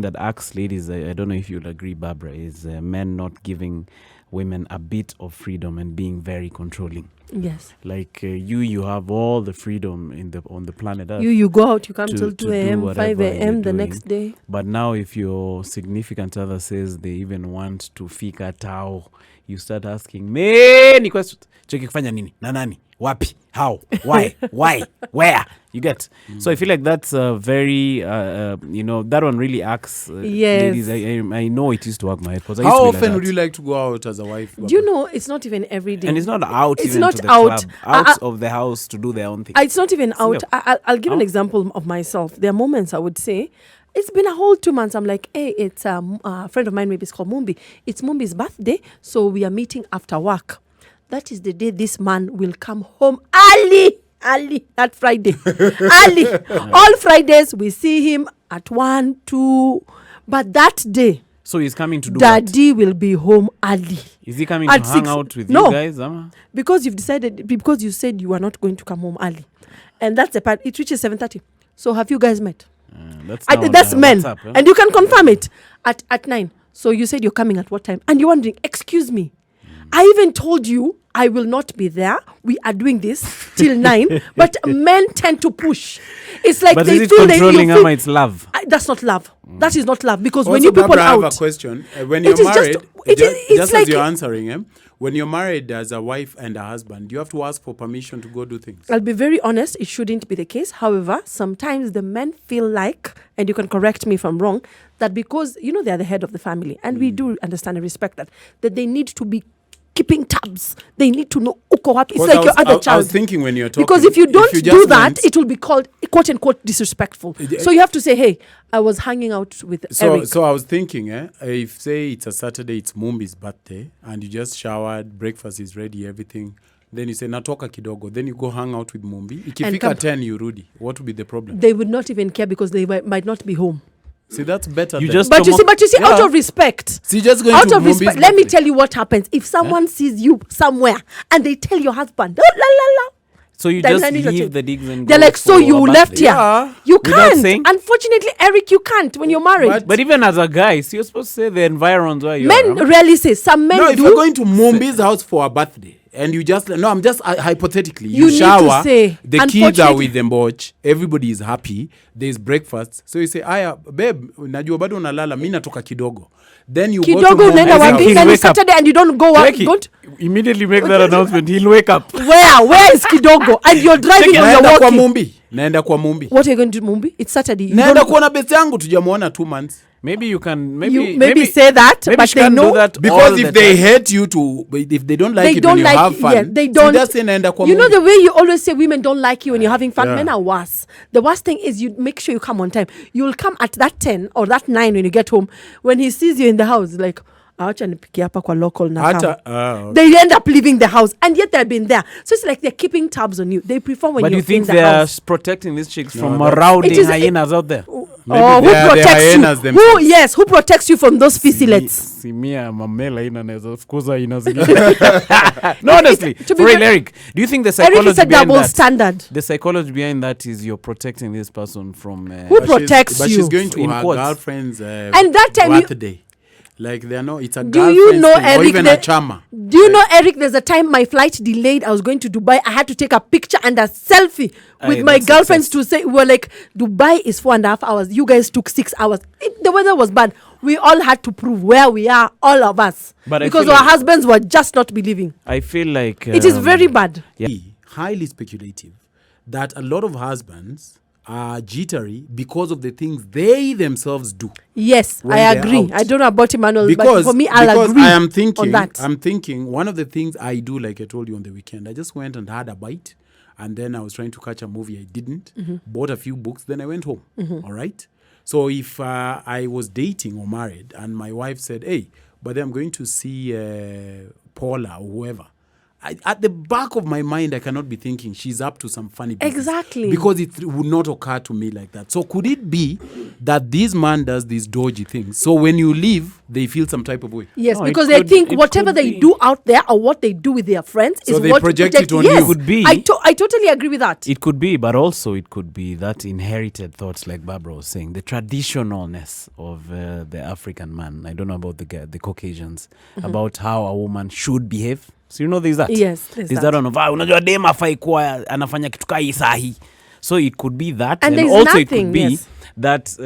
that asks ladies, I don't know if you'll agree, Barbara, is men not giving women a bit of freedom and being very controlling. Yes. Like you have all the freedom on the planet Earth. You go out, you come to- till to 2 do a.m., whatever 5 a.m. you're the doing. next day. But now if your significant other says they even want to fika tao, you start asking many questions. Cheki kufanya nini? Na nani? Wapi? How? Why? Why? Where? You get? So I feel like that's a very, that one really asks Yes. ladies. I know it used to work my head. How often would you like to go out as a wife? Do you know it's not even every day? And it's not out It's even not to the out. club. Out of the house to do their own thing. It's not even out. Still. I'll give an Out. example of myself. There are moments I would say, it's been a whole 2 months. I'm like, hey, it's a friend of mine, maybe it's called Mumbi. It's Mumbi's birthday, so we are meeting after work. That is the day this man will come home early, that Friday. Early. All Fridays, we see him at 1, 2. But that day, So he's coming to do what? Daddy will be home early. Is he coming At to hang 6. out with No. you guys? Because because you said you are not going to come home early. And that's the part, it reaches 7:30. So have you guys met? That's That's men. WhatsApp, huh? And you can confirm it at 9. So you said you're coming at what time? And you're wondering, excuse me, I even told you I will not be there. We are doing this till 9. But men tend to push. It's like But they is it feel controlling, you feel, It's love. that's not love. That is not love. Because when Also, you people Barbara, I have out, a question. When It you're is just- married, it is- it's just like- as you're answering, when you're married as a wife and a husband, do you have to ask for permission to go do things? I'll be very honest, it shouldn't be the case. However, sometimes the men feel like, and you can correct me if I'm wrong, that because, they're the head of the family, and we do understand and respect that they need to be keeping tabs. They need to know uko wapi. It's Because like your other I child. was thinking when you're talking, Because if you don't just do that, went- it will be called, quote unquote, disrespectful. So you have to say, hey, I was hanging out with Eric. So I was thinking, if say it's a Saturday, it's Mumbi's birthday, and you just showered, breakfast is ready, everything. Then you say natoka kidogo. Then you go hang out with Mumbi. Ikifika come- 10 you rudi. What would be the problem? They would not even care because they might not be home. See, that's better. You then. just- But you see, Yeah. out of respect. See, just going Out to of Mumbi's respect, let me birthday. tell you what happens. If someone sees you somewhere and they tell your husband, oh, la, la, la, So you Then just I need to leave check. the digs and they're go like, so for you a left birthday. here. Yeah. You Without can't. saying? Unfortunately, Eric, you can't when you're married. But even as a guy, so you're supposed to say the environs where you Men are. rarely say. Some men No, if do. you're going to Mumbi's house for a birthday and you just no, I'm just hypothetically You you need to shower, say, the kids are unfortunately- with them, watch, everybody is happy, there's breakfast, so you say, aya babe, najua bado unalala, mimi natoka kidogo. Then you go Kidogo to unaenda Mumbi's wapi? wapi? house. Then Wake it's up. Saturday and you don't go work. Cheki, immediately make that announcement. He'll wake up. Where is Kidogo? And you're driving or you're Naenda kwa walking. Mumbi. Naenda kwa Mumbi. What are you going to do, Mumbi? It's Saturday. You Naenda don't- kuona best yangu tujamuona 2 months. Maybe you can. you maybe say that, maybe but she they can't know. do that all Because the if they time. hate you to, if they don't like They it don't when you like have it. fun, Yeah, they don't. So just say naenda kwa You know Mumbi. the way you always say women don't like you when you're having fun. Yeah. Men are worse. The worst thing is you make sure you come on time. You'll come at that 10 or that 9 when you get home. When he sees you in the house, like, acha nipikie hapa kwa local na Hata, come." okay. They end up leaving the house, and yet they've been there. So it's like they're keeping tabs on you. They prefer when But you're you think in the they are house. protecting these chicks No, from that's- rowdy It is- hyenas out there? Maybe Who they are the protects hyenas you? themselves. Who protects you from those fissilets? Simia mamela ina naweza fukuza ina zingine. No, honestly, to be for real, very- Eric, do you think the Eric psychology is a behind double that? standard. The psychology behind that is you're protecting this person from. Who But protects but you? she's going to In her quotes. girlfriend's And that time you- birthday. Like they're no, it's a Do you girlfriend's know, thing, or Eric? even a chama. Do you know, Eric? There's a time my flight delayed. I was going to Dubai. I had to take a picture and a selfie with Aye, my that's girlfriends success. to say, we're like, Dubai is 4.5 hours. You guys took 6 hours. The weather was bad. We all had to prove where we are, all of us, But I because feel our like- husbands were just not believing. I feel like It is very bad. Yeah. Highly speculative that a lot of husbands are jittery because of the things they themselves do. Yes, When I they're agree. out. I don't know about Emmanuel, but Because, for me, I'll because agree I am thinking, on that. I'm thinking one of the things I do, like I told you on the weekend, I just went and had a bite, and then I was trying to catch a movie. I didn't. Bought a few books, then I went home. All right. So if I was dating or married, and my wife said, "Hey, but then I'm going to see Paula or whoever," at the back of my mind, I cannot be thinking she's up to some funny business. Exactly. Because it would not occur to me like that. So could it be that this man does these dodgy things? So when you leave, they feel some type of way. Yes, No, because it they could- think it whatever could they be. do out there or what they do with their friends So is they what project protect. it on yes. you. Could be. I totally agree with that. It could be, but also it could be that inherited thoughts, like Barbara was saying, the traditionalness of the African man. I don't know about the Caucasians, about how a woman should behave. So there's that. Yes, there's There's that. that on unajua dem afai kuwa anafanya kitu kai sahi. So it could be that, And there's also it nothing, could be yes. that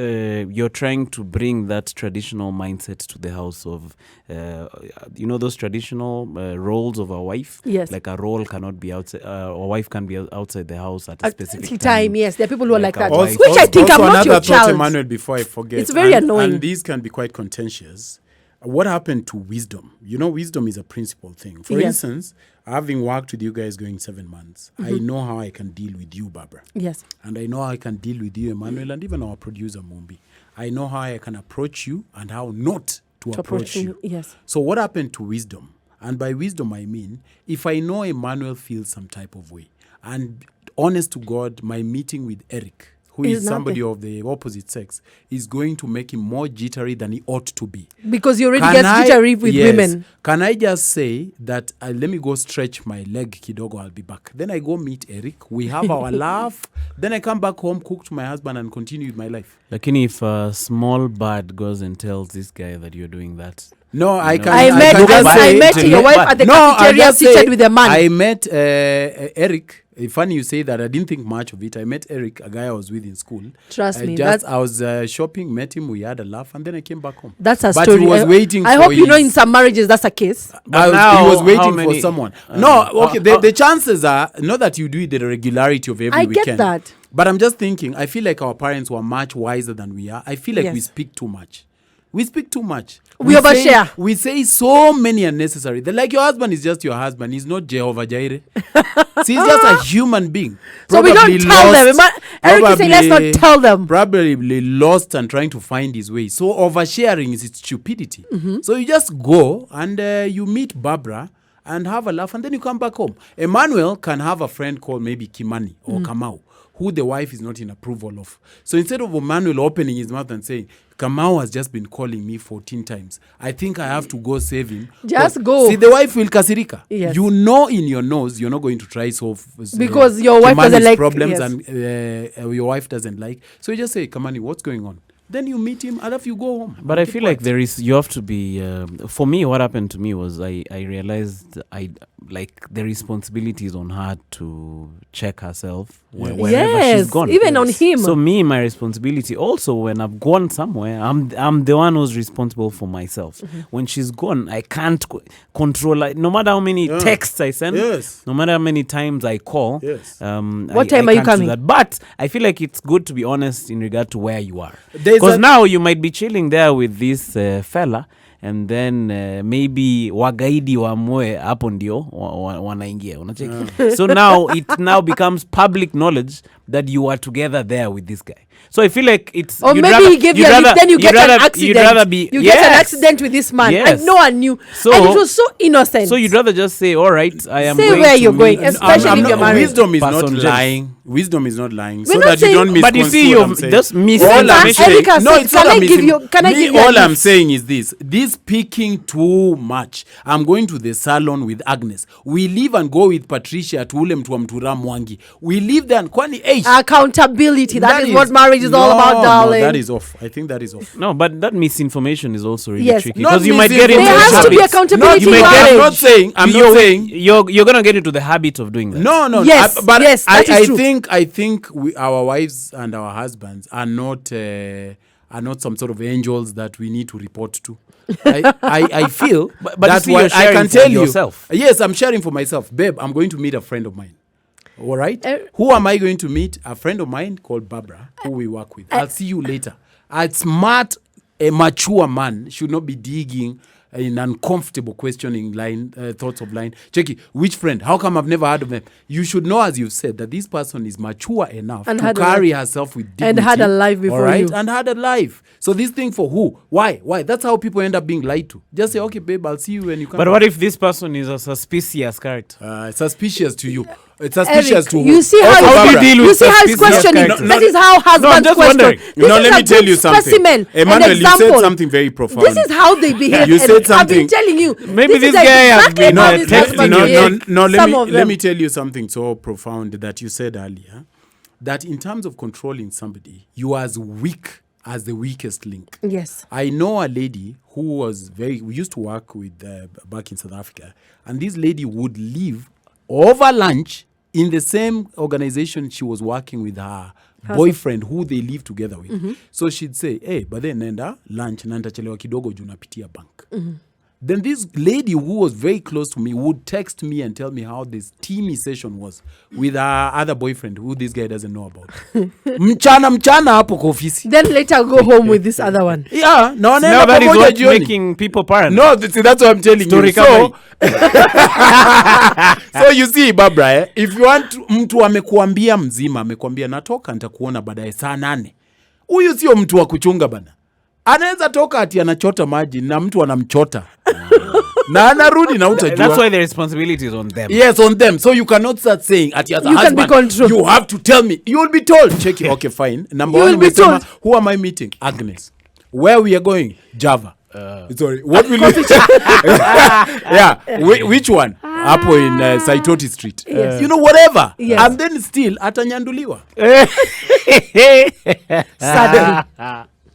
you're trying to bring that traditional mindset to the house of, those traditional roles of a wife. Yes. Like a role cannot be outside, a wife can be outside the house at a At specific time, yes. There are people who are like Like that. a wife. Which I think also I'm not another your thought, child. Emmanuel, before I forget. It's very annoying. And these can be quite contentious. What happened to wisdom? Wisdom is a principal thing. For Yes. instance, having worked with you guys going 7 months, I know how I can deal with you, Barbara. Yes. And I know how I can deal with you, Emmanuel, and even our producer, Mumbi. I know how I can approach you and how not to approach you. Yes. So what happened to wisdom? And by wisdom, I mean, if I know Emmanuel feels some type of way, and honest to God, my meeting with Eric, who Is is somebody of the opposite sex, is going to make him more jittery than he ought to be. Because you already Can get I- jittery with yes. women. Can I just say that let me go stretch my leg, kidogo, I'll be back. Then I go meet Eric. We have our laugh. Then I come back home, cook to my husband, and continue with my life. Lakini if a small bird goes and tells this guy that you're doing that, No, I No. can. I can met just say- your wife at the I'll cafeteria just say seated with a man. I met Eric. Funny you say that. I didn't think much of it. I met Eric, a guy I was with in school. Trust me, I was shopping, met him, we had a laugh, and then I came back home. That's a But story. he was waiting I for hope you know his- in some marriages that's a case. But he now, was how waiting for many- someone. No, okay. The chances are not that you do it the regularity of every I get weekend. that. But I'm just thinking. I feel like our parents were much wiser than we are. I feel like we Yes. speak too much. We speak too much. We say- overshare. We say so many unnecessary. Like your husband is just your husband. He's not Jehovah Jireh. See, he's just a human being. So we don't Probably tell them. Eric is saying let's not probably- tell them. Probably lost and trying to find his way. So oversharing is its stupidity. So you just go and you meet Barbara and have a laugh, and then you come back home. Emmanuel can have a friend called maybe Kimani or Kamau, who the wife is not in approval of. So instead of Emmanuel opening his mouth and saying, Kamau has just been calling me 14 times, I think I have to go save him. Just 'Cause- go. See, the wife will kasirika. Yes. You know in your nose you're not going to try solve Because your wife doesn't Kimani's like- problems yes. and your wife doesn't like. So you just say, Kamani, what's going on? Then you meet him, and after you go home. But I Keep feel quiet. like you have to be, for me, what happened to me was I realized the responsibility is on her to check herself wherever Yes, she's gone. even on him. So me, my responsibility also when I've gone somewhere, I'm the one who's responsible for myself. When she's gone, I can't control her. No matter how many texts I send, Yes. no matter how many times I call. Yes. What time are you can't do coming? that. But I feel like it's good to be honest in regard to where you are. There's Because a- now you might be chilling there with this fella and then maybe wagaidi wamwe hapo ndio wanaingia unacheki. So now it now becomes public knowledge that you are together there with this guy. So I feel like it's Or you'd maybe rather- he gave you you'd a rather- lift, then you you'd get rather- an accident. You'd rather be You get an Yes. accident with this man. Yes. And no one knew. So- and it was so innocent. So you'd rather just say, all right, I am Say going where to you're going, meet- especially I'm if you're not- married. Wisdom is Person not James. lying. Wisdom is not lying. We're So not that you saying- don't But you misconstrue see, what you've I'm saying. just missed All it. I'm Erika saying, said, no, it's can not I a give missing- you- can I Me, give you a all I'm lift? saying is this picking too much. I'm going to the salon with Agnes. We leave and go with Patricia to ule mtu wa Mtura Mwangi. We leave there and kwani Accountability. that is what marriage is all about, darling. No, that is off. I think that is off. No, but that misinformation is also really Yes. tricky Not because you might get into misinformation. There has to be habits. accountability You in might get- marriage. I'm not saying. I'm not saying. You're gonna get into the habit of doing that. No. Yes, but yes, that is true. I think our wives and our husbands are not some sort of angels that we need to report to. I feel But that's you see, why you're I sharing can for tell you. yourself. Yes, I'm sharing for myself, babe. I'm going to meet a friend of mine. All right. Who am I going to meet? A friend of mine called Barbara, who we work with. I'll see you later. A smart, a mature man should not be digging in uncomfortable questioning line, thoughts of line. Checky, which friend? How come I've never heard of them? You should know, as you've said, that this person is mature enough And to had a carry life. herself with dignity. And had a life before all right? you. And had a life. So this thing for who? Why? That's how people end up being lied to. Just say, okay, babe, I'll see you when you come. But what if this person is a suspicious character? Suspicious to you. It's suspicious Eric, to you see Also, how How do you Barbara, deal you with see how he's suspicious questioning. characters? That is how husbands just question. wondering. This No, is let a me tell good you something. specimen, Emmanuel, an you example. said something very profound. This is how they behave. You Eric. said I've something. been telling you. Maybe this this is guy has exactly been, how uh, these texting husbands you. behave. No, Some let of me them. tell you something so profound that you said earlier, that in terms of controlling somebody, you are as weak as the weakest link. Yes. I know a lady who was we used to work with back in South Africa, and this lady would leave over lunch in the same organization she was working with her boyfriend who they live together with. So she'd say, hey, but then nenda lunch na nitachelewa kidogo juu napitia bank. Then this lady who was very close to me would text me and tell me how this teamy session was with her other boyfriend who this guy doesn't know about. mchana hapo kwa ofisi. Then later go home with this other one. Yeah, no, Now that is pamoja what jioni. making people paranoid. No, that's what I'm telling Story you. kama So you see, Barbara, if you want mtu amekuambia mzima, amekuambia natoka nitakuona baadaye saa 8. Huyu sio mtu wa kuchunga bana. Anaweza toka ati anachota maji na mtu anamchota. Na anarudi na utajua. That's why the responsibility is on them. Yes, on them. So you cannot start saying at your You can be husband, controlled. you have to tell me. You will be told. Check it. Okay, fine. Number You one, will be umesema, told. who am I meeting? Agnes. Where we are going? Java. Sorry. What will you... Yeah. Which one? Hapo in Saitoti Street. Yes. You know, whatever. Yes. And then still atanyanduliwa. Suddenly.